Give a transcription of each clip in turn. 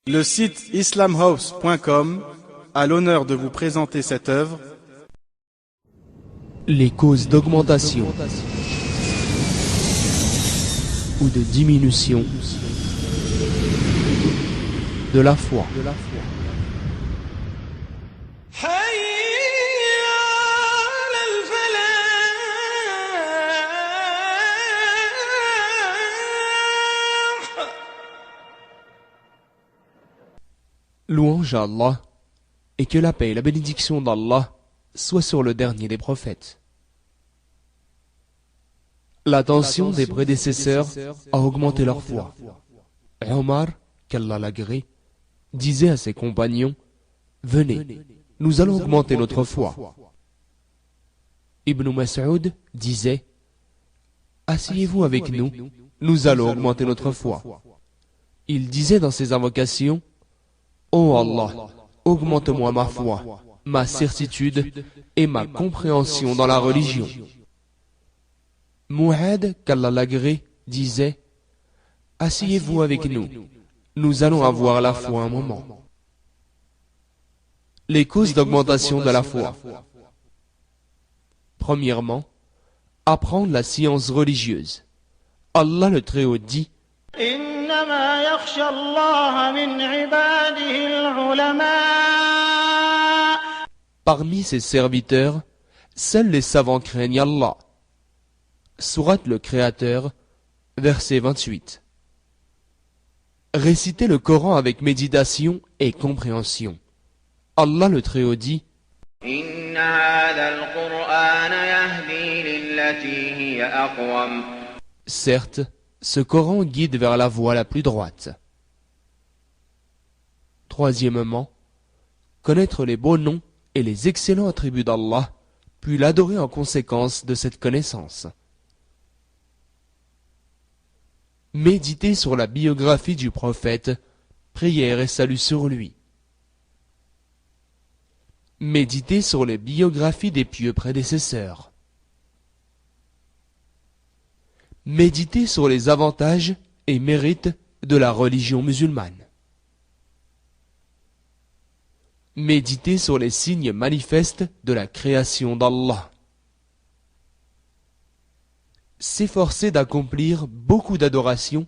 Le site islamhouse.com a l'honneur de vous présenter cette œuvre. Les causes d'augmentation ou de diminution de la foi. Louange à Allah, et que la paix et la bénédiction d'Allah soient sur le dernier des prophètes. L'attention des prédécesseurs a augmenté leur foi. Omar, qu'Allah l'agrée, disait à ses compagnons, « Venez, nous allons augmenter notre foi. » Ibn Mas'ud disait, « Asseyez-vous avec nous, nous allons augmenter notre foi. » Il disait dans ses invocations, « Ô Allah, augmente-moi ma foi, ma certitude et ma compréhension dans la religion. » Mu'ad, qu'Allah l'agrée, disait, « Asseyez-vous avec nous, nous allons avoir la foi un moment. » Les causes d'augmentation de la foi. Premièrement, apprendre la science religieuse. Allah le Très-Haut dit, parmi ses serviteurs, seuls les savants craignent Allah. Sourate le Créateur, verset 28. Réciter le Coran avec méditation et compréhension. Allah le Très-Haut dit, certes, ce Coran guide vers la voie la plus droite. Troisièmement, connaître les beaux noms et les excellents attributs d'Allah, puis l'adorer en conséquence de cette connaissance. Méditer sur la biographie du prophète, prière et salut sur lui. Méditer sur les biographies des pieux prédécesseurs. Méditer sur les avantages et mérites de la religion musulmane. Méditer sur les signes manifestes de la création d'Allah. S'efforcer d'accomplir beaucoup d'adorations,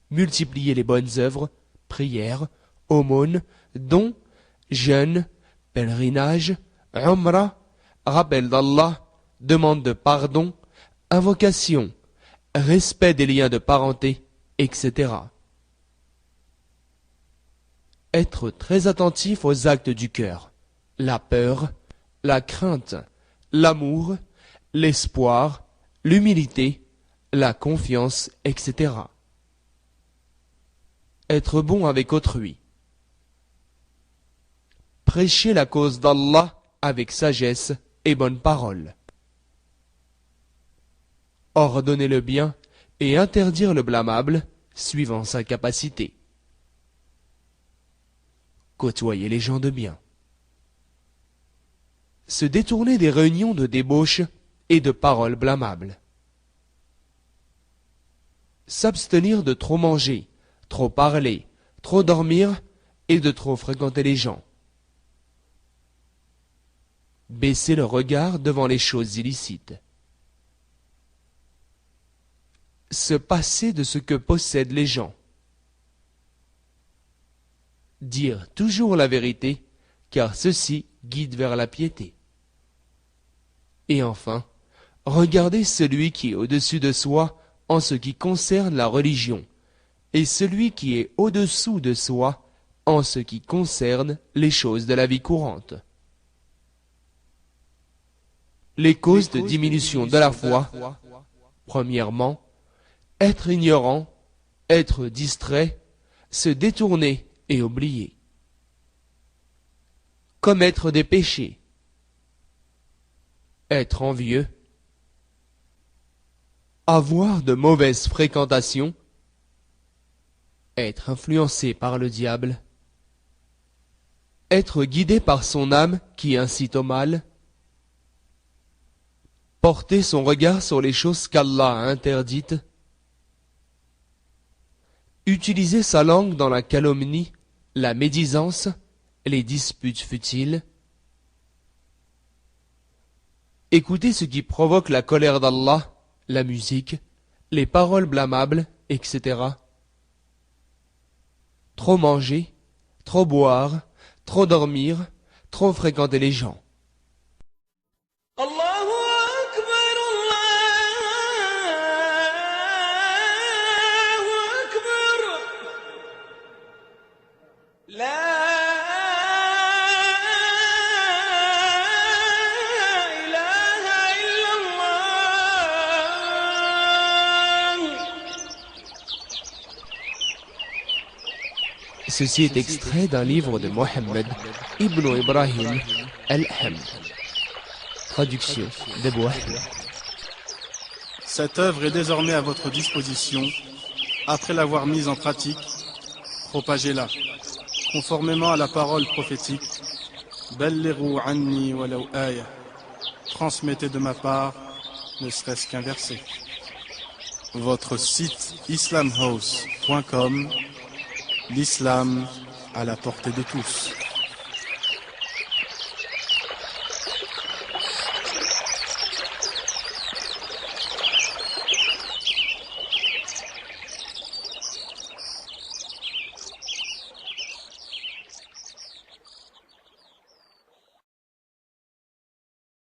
multiplier les bonnes œuvres, prières, aumônes, dons, jeûnes, pèlerinages, umrah, rappel d'Allah, demande de pardon, invocation, respect des liens de parenté, etc. Être très attentif aux actes du cœur, la peur, la crainte, l'amour, l'espoir, l'humilité, la confiance, etc. Être bon avec autrui. Prêcher la cause d'Allah avec sagesse et bonne parole. Ordonner le bien et interdire le blâmable suivant sa capacité. Côtoyer les gens de bien. Se détourner des réunions de débauche et de paroles blâmables. S'abstenir de trop manger, trop parler, trop dormir et de trop fréquenter les gens. Baisser le regard devant les choses illicites. Se passer de ce que possèdent les gens. Dire toujours la vérité, car ceci guide vers la piété. Et enfin, regarder celui qui est au-dessus de soi en ce qui concerne la religion, et celui qui est au-dessous de soi en ce qui concerne les choses de la vie courante. Les causes de diminution de la foi. Premièrement, être ignorant, être distrait, se détourner et oublier. Commettre des péchés. Être envieux. Avoir de mauvaises fréquentations. Être influencé par le diable. Être guidé par son âme qui incite au mal. Porter son regard sur les choses qu'Allah a interdites. Utiliser sa langue dans la calomnie la médisance, les disputes futiles. Écoutez ce qui provoque la colère d'Allah, la musique, les paroles blâmables, etc. Trop manger, trop boire, trop dormir, trop fréquenter les gens. Allahu Akbar, Allahu Akbar. La ilaha illallah. Ceci est extrait d'un livre de Mohammed ibn Ibrahim al-Hamd. Traduction d'Abou Ahmed. Cette œuvre est désormais à votre disposition. Après l'avoir mise en pratique, propagez-la. Conformément à la parole prophétique, Ballighu anni walau aya. Transmettez de ma part, ne serait-ce qu'un verset. Votre site islamhouse.com, l'islam à la portée de tous.